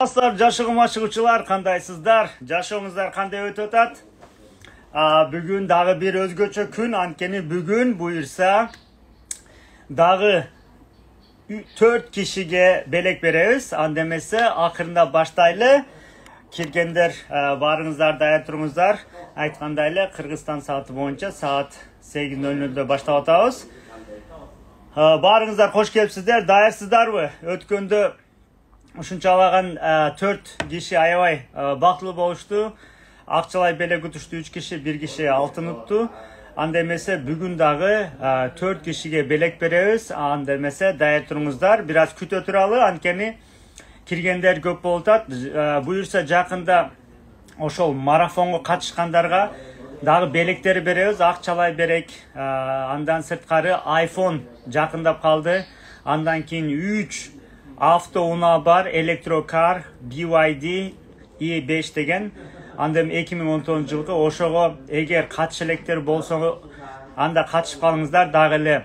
Dostlar, Жашыгым ашыгучулар, кандайсыздар? Жашооңуздар кандай өтүп атат? Бүгүн дагы бир өзгөчө күн, анткени бүгүн буюрса дагы 4 кишиге белек беребиз. Анда эмесе акырында баштайлы. Киргендер барыңыздар, даяр туруңуздар. Айткандай эле Кыргызстан сааты боюнча саат 8:00 баштап атабыз. Барыңыздар, кош келипсиздер. Даярсыздарбы? Өткөндө ушунчалаган 4 киши аябай бактылуу болушту. Акчалай белек утушту 3 киши, 1 киши алтын утту. Анда эмесе бүгүн дагы 4 кишиге белек беребиз. Анда эмесе даяр туруңуздар, бир аз күтө туралы, анткени киргендер көп болуп атат. Буюрса жакында ошол марафонго катышкандарга дагы белектер беребиз, акчалай белек. Андан сырткары iPhone жакындап калды. Андан кийин 3 автоунаа бар, электрокар, BYD E5 деген. Анда 2019 жылғы ошого эгер катыш электер болсо, анда катышып калыңыздар, дагы эле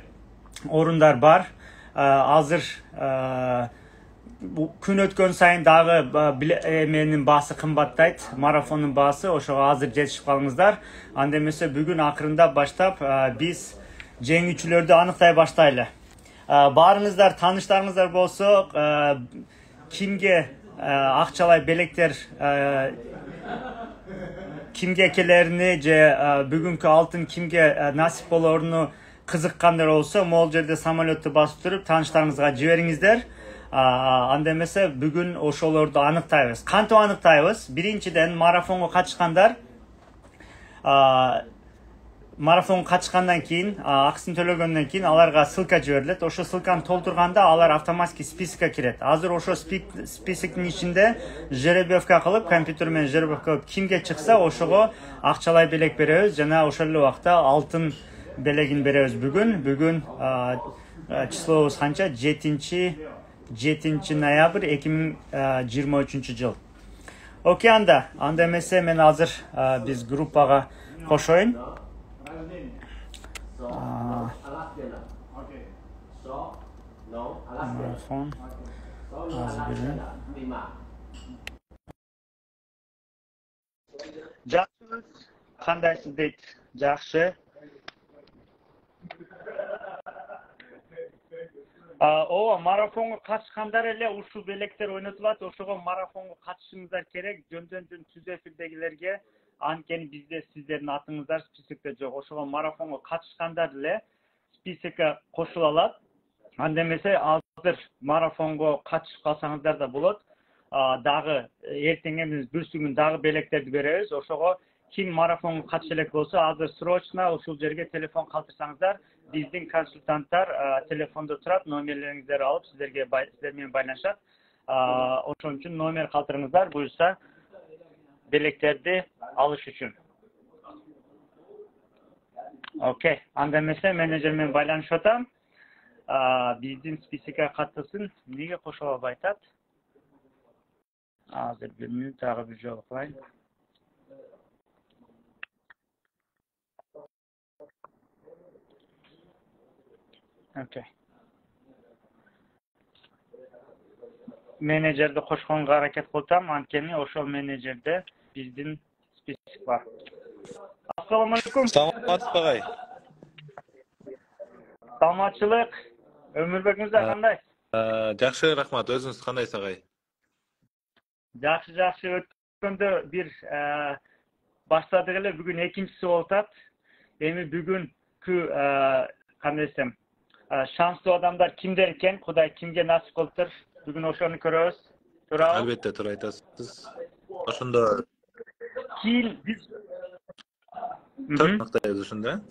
орундар бар. Азыр күн өткөн сайын дагы менин баасы кымбаттайт, марафондун баасы, ошого азыр жетишип калыңыздар. Анда эмесе бүгүн акырында баштап биз жеңүүчүлөрдү аныктай баштайлы. Барыңыздар, таныштарыңыздар болсо, кимге акчалай белектер кимге келерини же бүгүнкү алтын кимге насип болоруну кызыккандар болсо, могул жерде самолетту басып туруп тааныштарыңызга жибериңиздер. Анда эмесе бүгүн ошолорду аныктайбыз. Кантип аныктайбыз? Биринчиден марафонго катышкандар марафон катышкандан кийин, акысын төлөгөндөн кийин аларга ссылка жиберилет. Ошо ссылканы толтурганда алар автоматически спискке кирет. Азыр ошо списоктун ичинде жеребьевка кылып, компьютер менен жеребьевка кылып, кимге чыкса ошого акчалай белек беребиз жана ошол эле убакта алтын белегин беребиз бүгүн. Числобуз канча? 7 ноябрь 2023 жыл. Окей, анда эмесе мен азыр биз группага кошоюн. Марафон жакшы, кандайсыз дейт? Жакшы. Ооба, марафонго катышкандар эле ушул белектер ойнотулат. Ошого марафонго катышыңыздар керек. Жөндөн-жөн түз эфирдегилерге, анткени бизде сиздердин атыңыздар списокто жок. Ошого марафонго катышкандар эле списокко кошула алат. Анда эмесе азыр марафонго катышып калсаңыздар да болот. Дагы эртең эмес бүрсүгүн дагы белектерди беребиз. Ошого ким марафонго катыша элек болсо, азыр срочно ушул жерге телефон калтырсаңыздар, биздин консультанттар телефондо турат, номерлериңизди алып сиздер менен байланышат. Ошон үчүн номер калтырыңыздар, буюрса белектерди алыш үчүн. Окей, анда эмесе менеджер менен байланышып атам. Биздин списокко каттысын, эмнеге кошо албай атат? Азыр бир мүнөт дагы бир жолу кылайын. Окей. Менеджерди кошконго аракет кылтам, анткени ошол менеджерде биздин список бар. Ассаламу алейкум. Саламатсызбы агай? Саламатчылык. Өмүрбек мырза кандай? Жакшы, рахмат. Өзүңүз кандайсыз агай? Жакшы. Өткөндө бир баштадык эле, бүгүн экинчиси болуп атат. Эми бүгүнкү кандай десем, шанстуу адамдар кимдер экен? Кудай кимге насип кылыптыр? Бүгүн ошону көрөбүз. Туурабы? Албетте, туура айтасыз. Ошондо кийин биз аныктайбыз ошондо.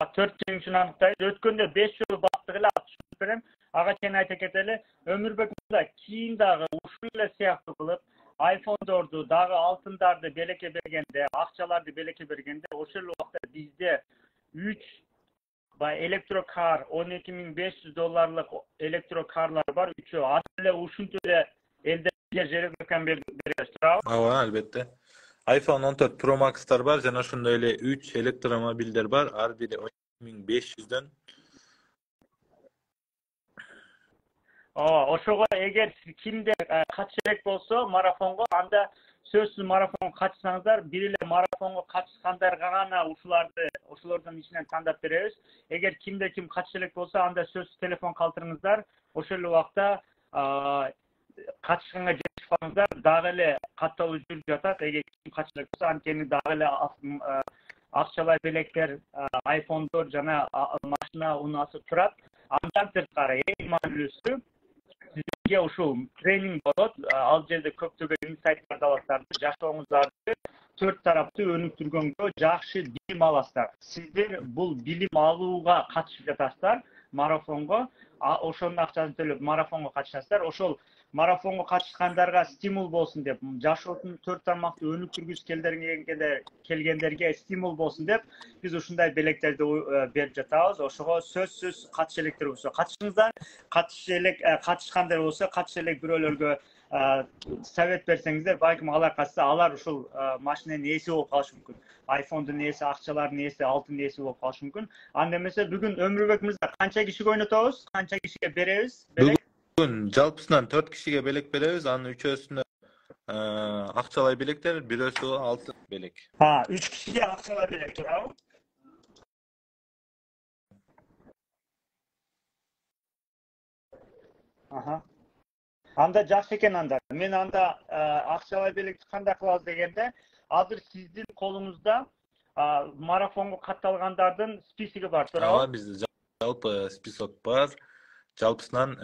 4 жеңүүчүнү аныктайбыз. Өткөндө 5 жолу бактык эле, түшүнүп берем. Ага чейин айта кетели. Өмүрбек мырза кийин дагы ушул эле сыяктуу кылып, iPhone'дорду, дагы алтындарды белекке бергенде, акчаларды белекке бергенде, ошол убакта бизде 3 электрокар, $12.500 электрокарлар бар, 3-өө. Азыр эле ушинтип эле элдерге жеребекан беребиз, туурабы? Ооба, албетте. iPhone 14 Pro Max'tar бар, жана ошондой эле 3 электромобилдер бар, ар бири $12.500. ошого эгер кимде катышерек болсо марафонго, анда сөзсүз марафонго катышсаңыздар, бир эле марафонго катышкандарга гана ошолордун ичинен тандап беребиз. Эгер кимде ким катышерек болсо, анда сөзсүз телефон калтырыңыздар. Ошол эле убакта катышканга жетишип калыңыздар, дагы эле катталуу жүрүп жатат. Эгер ким катышерек болсо, анткени дагы эле акчалай белектер, айфондор жана машина унаасы турат. Андан сырткары эң маанилүүсү, сизге ушул тренинг болот. Ал жерде көптөгөн инсайттарды аласыздар, жашооңуздарды 4 тараптуу өнүктүргөнгө жакшы билим аласыздар. Сиздер бул билим алууга катышып жатасыздар марафонго. Ошонун акчасын төлөп марафонго катышасыздар. Ошол марафонго катышкандарга стимул болсун деп, жашоосун 4 тармакты өнүктүргүс келгендерге стимул болсун деп, биз ушундай белектерди берип жатабыз. Ошого сөзсүз катыш электер болсо катышыңыздар, катышкандар болсо катыш элек бирөөлөргө совет берсеңиздер, балким алар катышса, алар ушул машинанын ээси болуп калышы мүмкүн. Айфондун ээси, акчалардын ээси, алтындын ээси болуп калышы мүмкүн. Анда эмесе бүгүн Өмүрбек мырза канча кишиге ойнотобуз? Канча кишиге беребиз? Бүгүн жалпысынан 4 кишиге белек беребиз. Анын үчөөсүнө акчалай белектер, бирөөсү алтын белек. 3 кишиге акчалай белек турабы? Анда жакшы экен анда. Мен анда акчалай белекти кандай кылабыз дегенде, азыр сиздин колуңузда марафонго катталгандардын списоги бар, туурабы? Бизде жалпы список бар. Жалпысынан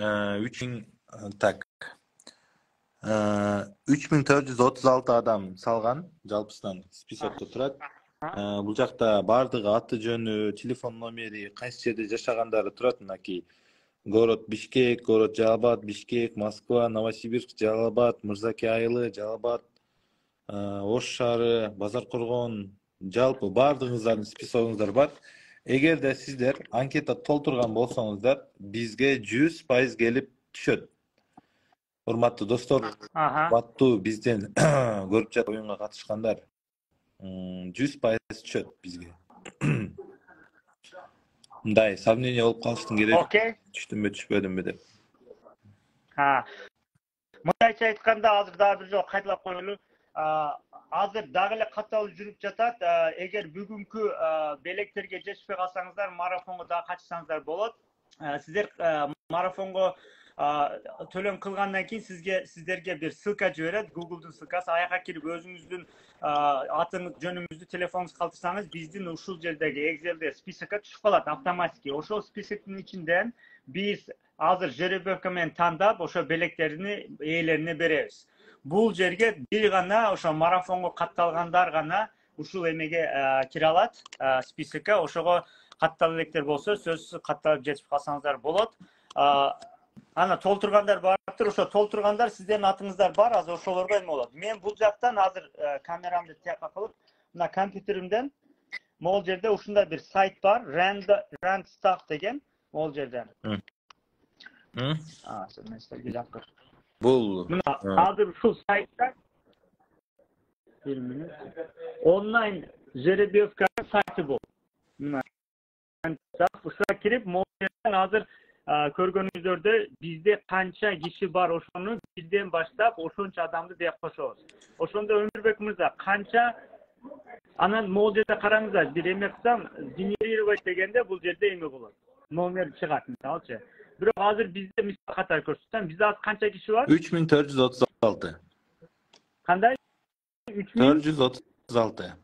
3436 адам салган, жалпысынан списокто турат. Бул жакта бардыгы аты жөнү, телефон номери, кайсы жерде жашагандары турат. Мынакей город Бишкек, город Жалал-Абад, Бишкек, Москва, Новосибирск, Жалал-Абад, Мырзаке айылы, Жалал-Абад, Ош шаары, Базар-Коргон, жалпы бардыгыңыздардын списогуңуздар бар. Эгерде сиздер анкета толтурган болсоңуздар, бизге 100% келип түшөт. Урматтуу достор, урматтуу бизден көрүп жатып оюнга катышкандар, 100% түшөт бизге. Мындай сомнение болуп калыштын кереги. Окей. Түштүмбү, түшпөдүмбү деп. Мындайча айтканда, азыр дагы бир жолу кайталап коелу. Азыр дагы эле катталуу жүрүп жатат. Эгер бүгүнкү белектерге жетишпей калсаңыздар, марафонго дагы катышсаңыздар болот. Сиздер марафонго төлөм кылгандан кийин сиздерге бир ссылка жиберет, Google'дун ссылкасы. Аяка кирип өзүңүздүн атын, жөнүңүздү, телефонуңузду калтырсаңыз, биздин ушул жердеги Excel'де списокко түшүп калат автоматически. Ошол списоктун ичинден биз азыр жеребовка менен тандап, ошо белектерини ээлерине беребиз. Бул жерге бир гана ошо марафонго катталгандар гана ушул эмеге кире алат, списокко. Ошого каттал электер болсо, сөзсүз катталып жетип калсаңыздар болот. Ана толтургандар барыптыр, ошо толтургандар сиздердин атыңыздар бар, азыр ошолорго эме болот. Мен бул жактан азыр камерамды тияка кылып, мына компьютеримден могул жерде ушундай бир сайт бар, Randstad деген, могул жерден. Бул азыр ушул сайтта онлайн жеребьевканын сайты бул. Мына ушуга кирип, могул жерден азыр көргөнүңүздөрдө бизде канча киши бар, ошону бирден баштап ошончо адамды деп кошобуз. Ошондо Өмүрбек мырза канча, анан могул жерде караңыздар, бир эме кылсам, генерировать дегенде бул жерде эме болот. Номер чыгат, мисалчы. Бирок азыр бизде мисал катары көрсөтсөм, бизде азыр канча киши бар? 3436. Кандай? 436.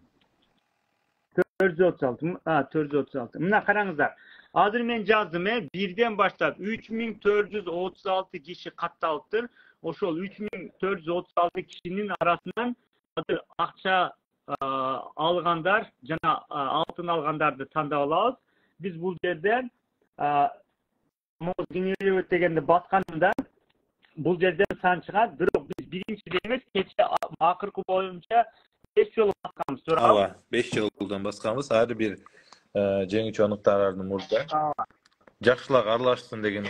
436. Мына караңыздар. Азыр мен жаздым, бирден баштап 3436 киши катталыптыр. Ошол 3436 кишинин арасынан азыр акча алгандар жана алтын алгандарды тандап алабыз. Биз бул жерден генерировать дегенди басканымда бул жерден сан чыгат. Бирок биз биринчи эмес, кече акыркы боюнча 5 жолу басканбыз, туурабы? Ооба, 5 жолдон басканбыз. Ар бир жеңүүчү өнүктөрдүн мурда. Жакшылап аралашсын деген.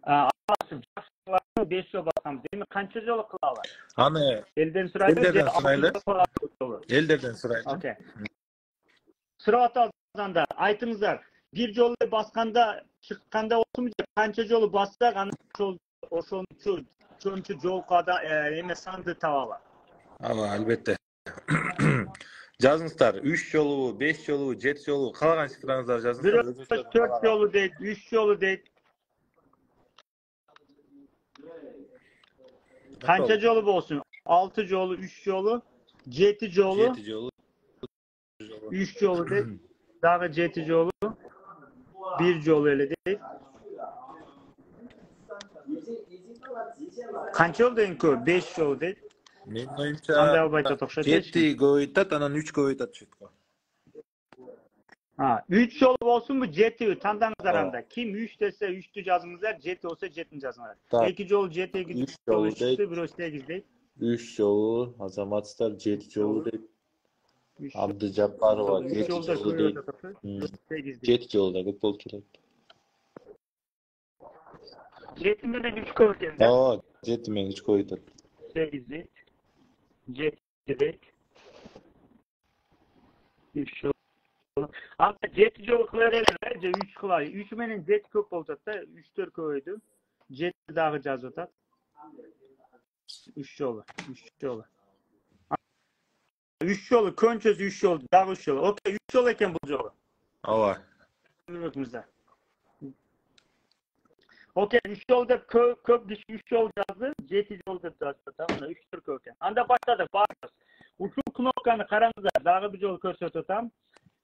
Аралашып 5 жолу басканбыз. Эми канча жолу кылалы? Аны элден сурайлы. Элдерден сурайлы. Окей. Сурап атабыз анда, айтыңыздар. Бир жолу басканда çıkkanda olsun kança jolu bassak ana oşonçu jolkada eme sandı tavala. Aba albatta. Жазыңыздар 3 жолу, 5 жолу, 7 жолу каалаган шифраңыздарды жазыңыздар. Biri 4 yolu değil, 3 yolu değil. Kança yolu olsun? 6 yolu, 3 yolu, 7 yolu, 7 жолу. 3 yolu değil. Daha 7 yolu, 1 yolu öyle değil. Kança yolu değil ki? 5 yolu değil. Менин Кандай оюмча албайт окшойт 7 көп айтат, анан 3 көп айтат чөткө. Ha, 3 yolu olsun mu 7 tandаңыздар Aa. anda. Kim 3 dese 3'tü yazыңыздар, 7 olsa 7'ni yazыңыздар. Так. 2 yolu 7'ye gidiyor, 3 жолу çıktı, дейт, biri 8 değil. 3 жолу, азаматстар 7 жолу дейт. 3 Абдыжаппарова 7 yolda жолу koyuyor дейт. tarafı, 8 değil. 7 жолу да көп болуп келет. 7'inde de 3 koyuyor. Ооба, 7 менен 3 көп айтат. 8 değil. 7 değil. 3 yolu. Ama 7 yolu kılarlar, 3 kılay. 3 menin 7 köp olacak da 3-4 koydu. 7 daha cazı 3 yolu. 3 yolu. 3 yolu, könçöz 3 yolu, daha 3 yolu. Okey, 3 yolu eken bu yolu. Ооба. Yurtumuzda. Okey, 3 yolda köp dışı 3 yol yazdı, 7 yolda yazdı. Tamam, 3 tür köken. Anda başladık, başlıyoruz. Uçun knopkanı karanızda, daha bir yol körsötüyorum.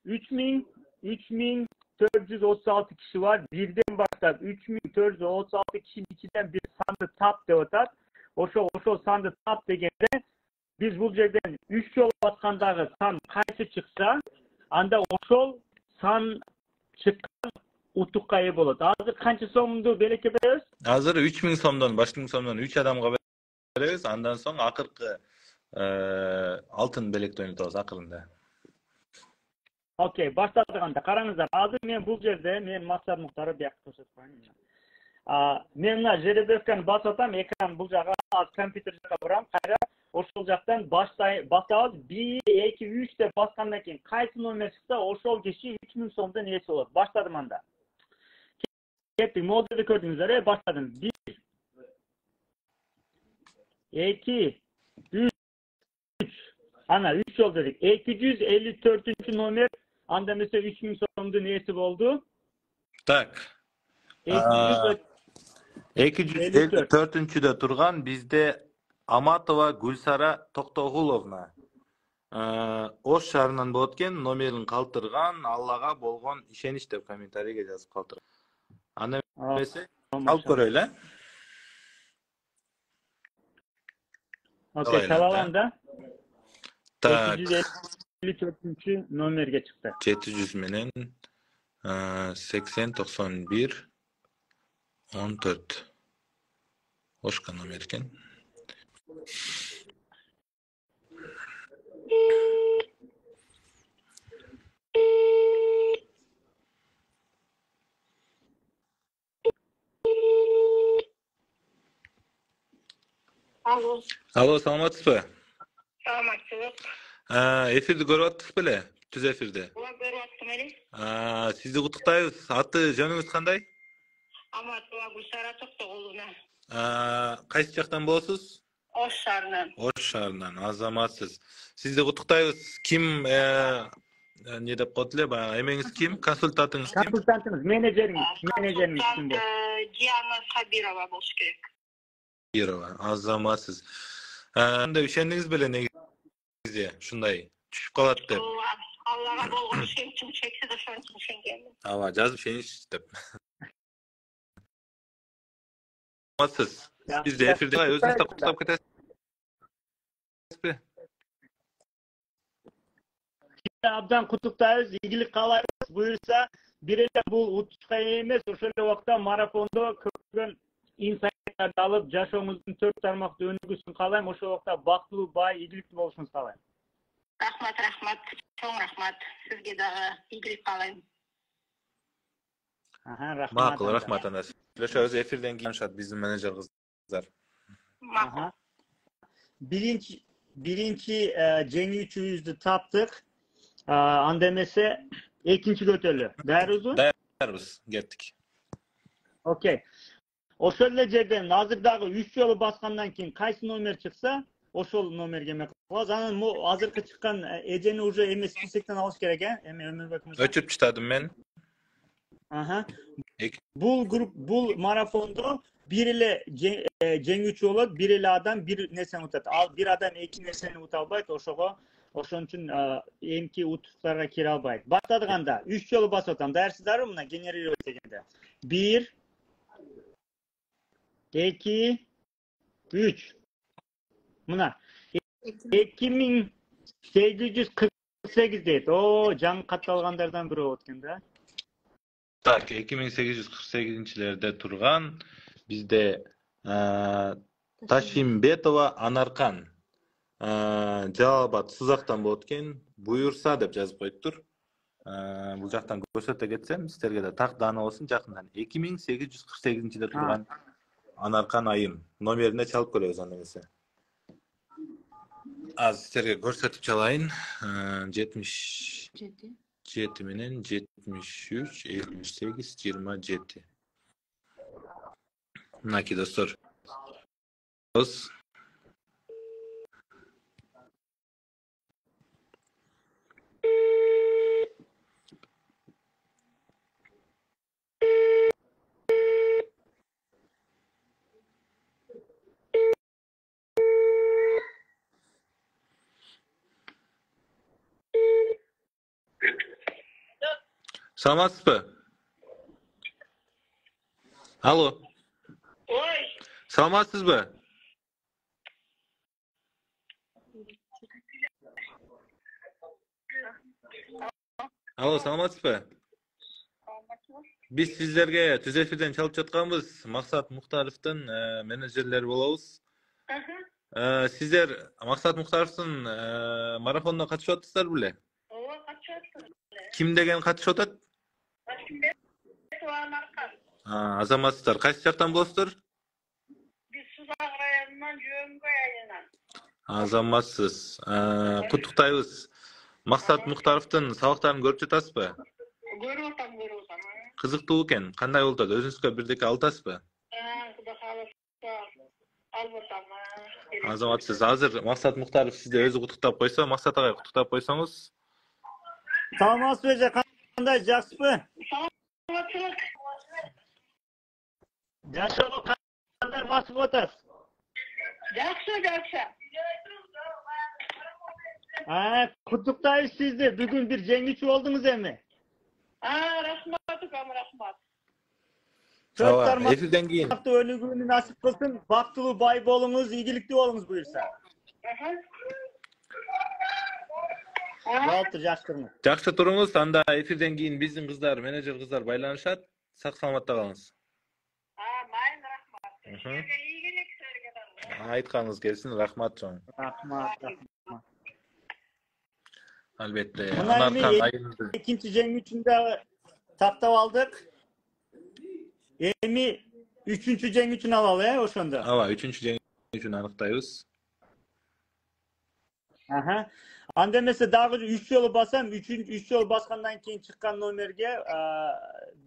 3436 kişi var. Birden başlar 3436 kişinin içinden bir sandı tap deotat. Oşo sandı tap degende biz bu yerden 3 yol baskandağı san kaysı çıksa anda oşol san çıkan utukkayı болады. Hazır kança so'mdu beleke beremiz? Азыр 3000 сомдон, башкы сомдон 3 адамга беребиз. Андан соң акыркы алтын белекти ойнотобуз акырында. Okey, başladık anda. Karanızlar. Hazır men bu yerde, men maksat muhtarı bir yaklaşık koyayım. Men mına жеребевканы басып атам, экран бул жака az компьютер жака бурам, кайра ошол жактан басабыз 1 2 3 деп баскандан кийин кайсы номер чыкса ошол киши 3000 сомдон ээси болот. Баштадым анда. Kеттик, модулду көрдүңүздөр, баштадым. 1 2 3 Ana 3 yol dedik. 254. Номер анда mesela 3000 сомдун ээси болду. Так. 254-де турган бизде Аматова Гүлсара Токтогуловна. Ош шаарынан болот экен, номерин калтырган, Аллага болгон ишенич деп комментарийге жазып калтырган. Аны эмесе алып көрөйлү. Okey, çalalanda. Так. 254. Номерге çıktı. 700 менен 80 91 14. Ошка номер экен. Алло. Алло, саламатсызбы? Саламатсызбы. Эфирди көрүп атасыз беле? Түз эфирди. Ооба, көрүп аттым эле. Сизди куттуктайбыз. Аты жөнүңүз кандай? Аматова Гүлсара Токтогуловна. Кайсы жактан болосуз? Ош шаарынан. Ош шаарынан. Азаматсыз. Сизди куттуктайбыз. Ким не деп коет эле? Эмеңиз ким? Консультантыңыз ким? Консультантыңыз, менеджериңиз ким болду? Диана Сабирова болуш керек. Сабирова. Азаматсыз. Кандай ишендиңиз беле негизи? Ушундай түшүп калат деп. Аллага болгон ишеничим чексиз, ошон үчүн ишенгенмин. Ооба, жазып ишенич деп. Азаматсыз. Сиз эфирде өзүңүз да куттуктап кетесизби? Abdan kutuktayız, ilgilik kalayız. Buyursa birine bu uçuşka emez. O şöyle vakta maratonda köpken insightlарды alıp жашооңуздун 4 тармакты өнүгүүсүн каалайм. Ошол vakta бактылуу, бай, ийгиликтүү болушуңузду каалайм. Рахмат. Чоң рахмат. Сизге дагы ийгилик каалайм. Рахмат. Макул, рахмат ана. Сүйлөшөбүз эфирден кийин ашат биздин менеджер кыздар. Макул. Birinci жеңүүчүбүздү taptık. Anda emese ikinci götölü. Dairuzun? Dayanırız, gettik. Okey. Ошол эле жерден азыр дагы 3 жолу баскандан кийин кайсы номер чыкса, ошол номерге эме кылабыз. Анан азыркы чыккан эжени уже эме списоктон алыш керек, эме Өмүрбек мырза. Өчүрүп чыгардым мен. Аха. Эки- Бул марафондо бир эле жеңүүчү болот, бир эле адам бир нерсени утат. Ал бир адам эки нерсени ута албайт, ошон үчүн эмки утуктарга кире албайт. Баштадыганда 3 жолу басып атам. Даярсыздарбы? Мына генерировать дегенде. 1 2 3. Мына 2848 дейт. О, жаңы катталгандардан бирөө болот экен да. Так, 2848-лерде турган бизде Ташимбетова Анаркан Жалалбат Сузактан болот экен. Буюрса деп жазып коюптур. Бул жактан көрсөтө кетсем, сиздерге да тактааны болсун жакындан. 2848-де турган Анаркан айым номерине чалып көрөбүз анда эмесе. Аз сиздерге көрсөтүп чалайын. 77 менен 73 58 27. Мынакей достор. Саламатсызбы? Алло. Ой, Саламатсызбы? Алло, саламатсызбы? Биз сиздерге түз эфирден чалып жатканбыз. Максат Мухтаровдун менеджерлери болобуз. Сиздер Максат Мухтаровдун марафонуна катышып атасыздар беле? ооба, катышасың. Ким деген катышып атат? Ташимбетова Анаркан. Азаматсыздар. Кайсы жактан болосуздар? Биз Сузак районунан, Жөнгөй айынан. Азаматсыз. Куттуктайбыз. Максат Мухтаровдун сабактарын көрүп жатасызбы? Көрүп атам. Кызыктуу экен. Кандай болуп атат? Өзүңүзгө бирдеке алтасызбы? Кудай кааласа алып атам. Азаматсыз. Азыр Максат Мухтаров сизди өзү куттуктап койсо, Максат агай куттуктап койсоңуз. Саламатсызбы эже, кандай, жакшысызбы? Саламатсызбы. Жашоого кандай басып атасыз? Жакшы. Куттуктайбыз сизди. Бүгүн бир жеңүүчү болдуңуз эми. Рахмат. Эфирден кийин Өнүгүүнү насип кылсын. Бактылуу бай болуңуз, ийгиликтүү болуңуз буюрса. Болуптур, жакшы туруңуз. жакшы туруңуз. Анда эфирден кийин биздин кыздар, менеджер кыздар байланышат. Сак саламатта калыңыз. Майын рахмат. Сизге ийгилик силерге да. Айтканыңыз келсин. Рахмат чоң. Рахмат. Албетте. Мына Анаркан эми айымды. экинчи жеңүүчүнү да таптап алдык. Эми үчүнчү жеңүүчүнү алалы, ошондо. Ооба, үчүнчү жеңүүчүнү аныктайбыз. Анда эмесе дагы 3 жолу басам, 3 жолу баскандан кийин чыккан номерге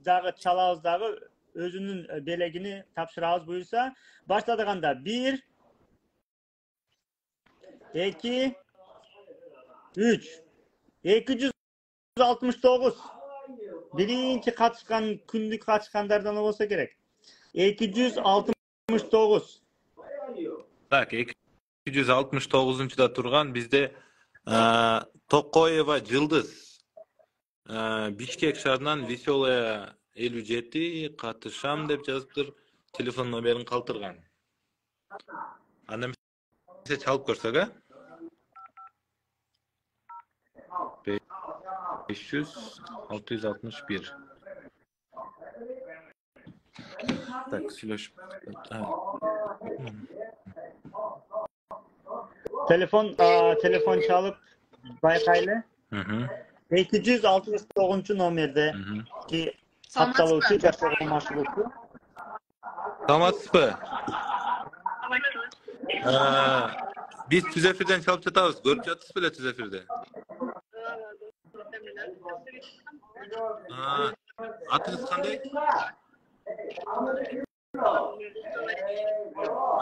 дагы чалабыз, дагы өзүнүн белегини тапшырабыз буюрса. Баштадыганда 1 2 3 269. Биринчи катышкан, күндүк катышкандардан болсо керек. 269. Так, 269-да турган бизде Токоева Жылдыз. Бишкек шаарынан Веселая 57 катышам деп жазыптыр. Телефон номерин калтырган. Анда эмесе чалып көрсөк, 500 661. Так, сүйлөшүп. Telefon çalıp bayqaylı. 269 nomerde ki hattalıuçu Жашоого маршруту. Саламатсызбы? Биз түз эфирден чалып жатабыз. Көрүп жатасыз беле түз эфирде? Атыңыз кандай?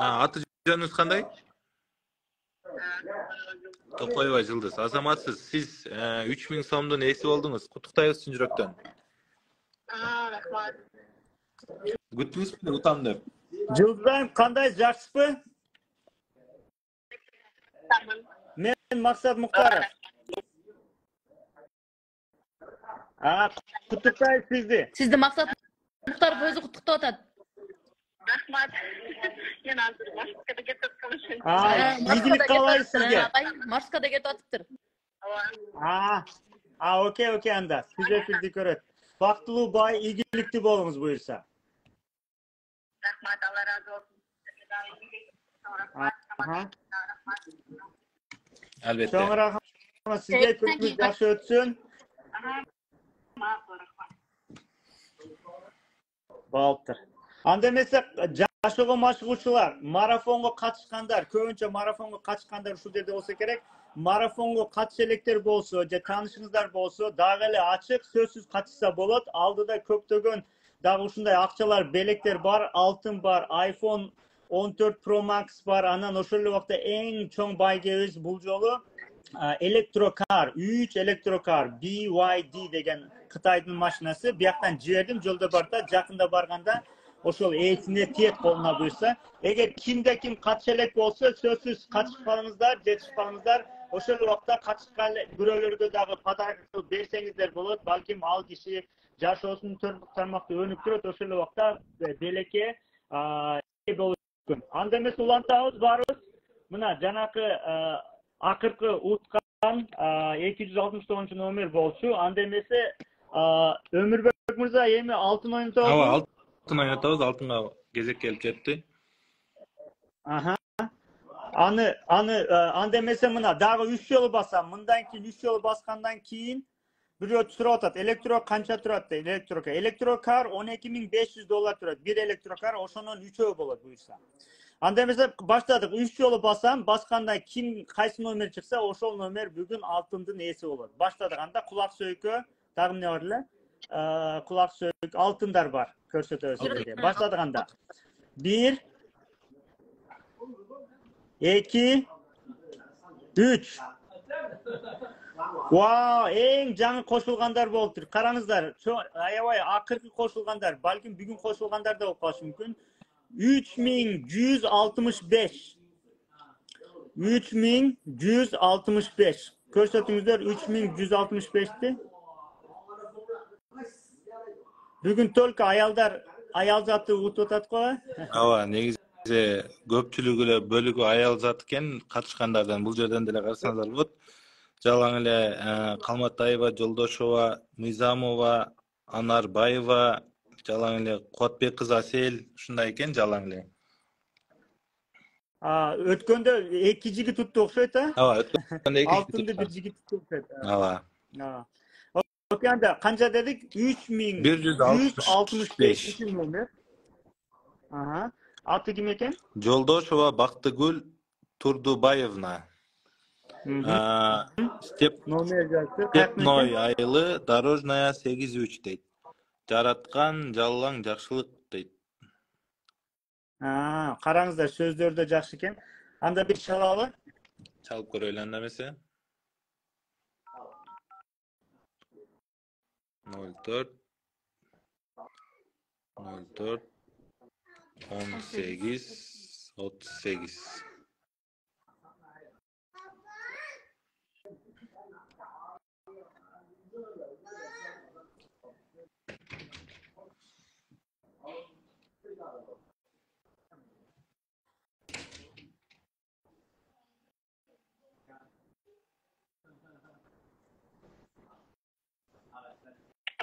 Аты жөнүңүз кандай? Токоева Жылдыз. Азаматсыз, сиз 3000 сомдун ээси болдуңуз. Куттуктайбыз чын жүрөктөн. Рахмат. Күттүңүз беле утам деп? Жылдызайым, кандай, жакшысызбы? Мен Максат Муктаров. Куттуктайбыз сизди. Сизди Максат Муктаров өзү куттуктап атат. Рахмат. Мен азыр Москвада кетип аткан үчүн. Ийгилик каалайбыз сизге. Марскада кетип атыптыр. Окей, анда. Сиз эфирди көрөт. Бактылуу, бай, ийгиликтүү болуңуз буюрса. Рахмат, Алла разы болсун. Албетте. Чоң рахмат сизге, күнүңүз жакшы өтсүн. Болуптур. Анда эмесе жашоого машыгуучулар, марафонго катышкандар, көбүнчө марафонго катышкандар ушул жерде болсо керек. Марафонго катыша электер болсо, же таанышыңыздар болсо, дагы эле ачык, сөзсүз катышса болот. Алдыда көптөгөн дагы ушундай акчалар, белектер бар, алтын бар, iPhone 14 Pro Max бар. Анан ошол эле убакта эң чоң байгебиз бул жолу электрокар, 3 электрокар, BYD деген Кытайдын машинасы. Бияктан жибердим, жолдо бар да, жакында барганда ошол ээсине тиет колуна буюрса. Эгер кимде ким катыша элек болсо, сөзсүз катышпаңыздар, жетишпаңыздар. Ошол убакта катышкан бирөөлөргө дагы подарок кылып берсеңиздер болот. Балким ал киши жашоосунун төрдүк тармакта өнүп турат, ошол эле белекке болуш мүмкүн. Анда эмес улантабыз, барыбыз. Мына жанакы акыркы уткан 269 номер болчу. Анда эмесе Өмүрбек мырза эми алтын ойнотобуз. Ооба, алтын ойнотобуз, алтынга кезек келип жетти. Анда эмесе мына дагы 3 жолу басам. Мындан кийин 3 жолу баскандан кийин бирөө сурап атат. Электрок канча турат дейт, электрока. Электрокар $12,500 турат. Бир электрокар ошонун 3-өө болот буюрса. Анда эмесе баштадык. 3 жолу басам, басканда ким кайсы номер чыкса, ошол номер бүгүн алтындын ээси болот. Баштадык. Анда кулак сөйкө, дагы эмне бар эле? Кулак сөйк, алтындар бар. Көрсөтөбүз силерге. Баштадык анда. 1 2 3. Вау, эң жаңы кошулгандар болуптур. Караңыздар, аябай акыркы кошулгандар, балким бүгүн кошулгандар да болуп калышы мүмкүн. 3165. 3165. Көрсөтүңүздөр 3165ти. Бүгүн только аял заты утуп атат го. Ооба, негизи көпчүлүгү эле бөлүгү аял зат экен, катышкандардан бул жерден деле карасаңыздар болот. Жалаң эле Калматаева, Жолдошова, Мыйзамова, Анарбаева, жалаң эле Кубатбек кызы Асел, ушундай экен жалаң эле. Өткөндө 2 жигит тутту окшойт, Ооба, өткөндө 2 жигит. Алтынды бир жигит тутту окшойт. Ооба. Окей, анда канча дедик? 3165 номер. Аты ким экен? Жолдошова Бактыгүл Турдубаевна. Номер жазды. Степной айылы, Дорожная 83 дейт. Жараткан жалаң жакшылык дейт. Караңыздар, сөздөрү да жакшы экен. Анда бир чалалы. Чалып көрөлү анда эмесе. 04 18 38.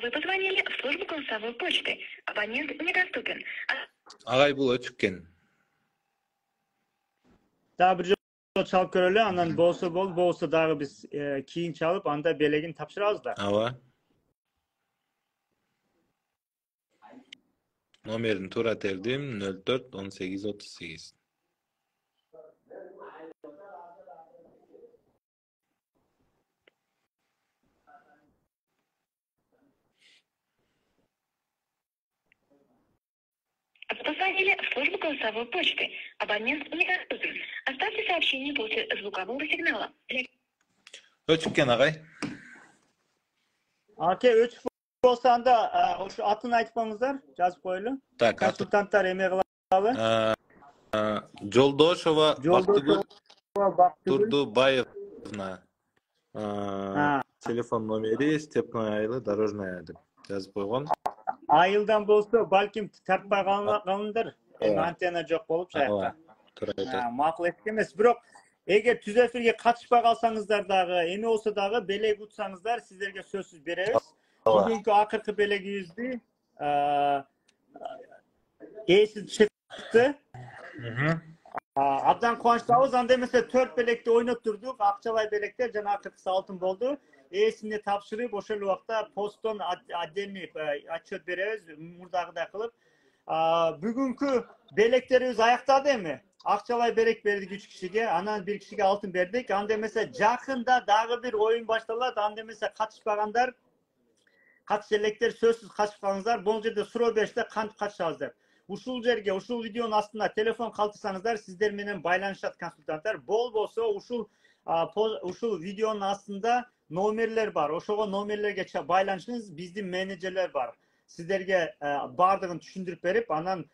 Вы позвонили в службу голосовой почты. Абонент недоступен. Агай бул өчүккен. Дагы бир жолу чалып көрөлү, анан болсо дагы биз кийин чалып, анда белегин тапшырабыз да. Ооба. Номерин туура тердим, 04 18 38. Вас позвонили в службу голосовой почты. Абонент не доступен. Оставьте сообщение после звукового сигнала. Öçükken ağay. Ake öçük bolsan da şu atını aytpаңыздар, жазып коелу. Так, аты. Консультанттар эме кылалы. Жолдошова Бактыгүл Бактыгүл. Турдубаевна. Ha. Телефон номери Степной Айылы Дорожная деп жазып койгон. Айылдан болса, балким тартпай калыңдар. Эми антенна жок болуп жаякта. Туура айтат. Макул эмес, бирок эгер түз эфирге катышпай калсаңыздар дагы, эме болсо дагы белек утсаңыздар, сиздерге сөзсүз беребиз. Бүгүнкү акыркы белегибизди ээси чыкты. Абдан кубанычтабыз. Анда эмесе 4 белекти ойноттурдук. Акчалай белектер жана акыркысы алтын болду. Ээсине тапшырып, ошол убакта посттон отдельный отчет беребиз, мурдагыдай кылып. Бүгүнкү белектерибиз аяктады эми. Акчалай белек бердик 3 кишиге, анан 1 кишиге алтын бердик. Анда эмесе жакында дагы бир оюн башталат. Анда эмесе катышпагандар, катыш электер сөзсүз катышып калыңыздар. Бул жерде суроо бериште кантип катышабыз деп. Ушул жерге, ушул видеонун астына телефон калтырсаңыздар, сиздер менен байланышат консультанттар. Болбосо ушул видеонун астында номерлер бар. Ошого номерлерге байланышыңыз, биздин менеджерлер бар. Сиздерге бардыгын түшүндүрүп берип, анан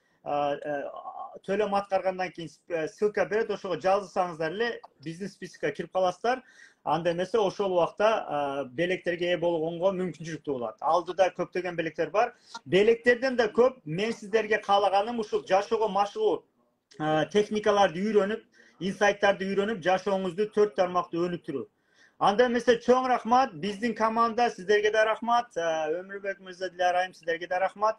төлөм аткаргандан кийин ссылка берет, ошого жазылсаңыздар эле биздин спискке кирип каласыздар. Анда эмесе ошол убакта белектерге ээ болгонго мүмкүнчүлүктүү болот. Алдыда көптөгөн белектер бар. Белектерден да көп мен сиздерге каалаганым ушул жашоого машыгуу техникаларды үйрөнүп, инсайттарды үйрөнүп, жашооңузду 4 тармакта өнүктүрүү. Анда эмесе чоң рахмат, биздин команда сиздерге да рахмат, Өмүрбек мырза, Диляра айым сиздерге да рахмат.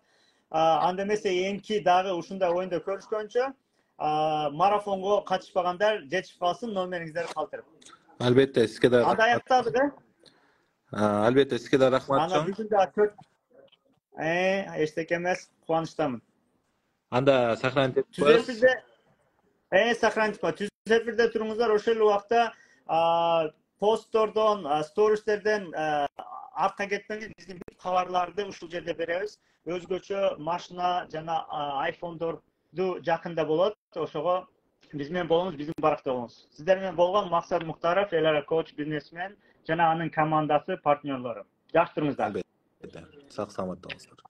Анда эмесе эмки дагы ушундай оюнда көрүшкөнчө марафонго катышпагандар жетишип калсын, номериңиздерди калтырып. Албетте, сизге да Анда аяктадык, Албетте, сизге да рахмат Анда чоң. бүгүн да 4 эчтеке эмес, кубанычтамын. Анда сохранить этип Түз коебуз. эфирде сохранить кылып, түз эфирде туруңуздар, ошол убакта посттордон, стористерден артка кетпеңиз, биздин бүт кабарларды ушул жерде беребиз. Өзгөчө машина жана айфондорду жакында болот. Ошого биз менен болуңуз, биздин баракта болуңуз. Сиздер менен болгон Максат Муктаров, Элара коуч, бизнесмен жана анын командасы, партнерлору. Жакшы туруңуздар. Албетте. Сак саламат болуңуздар.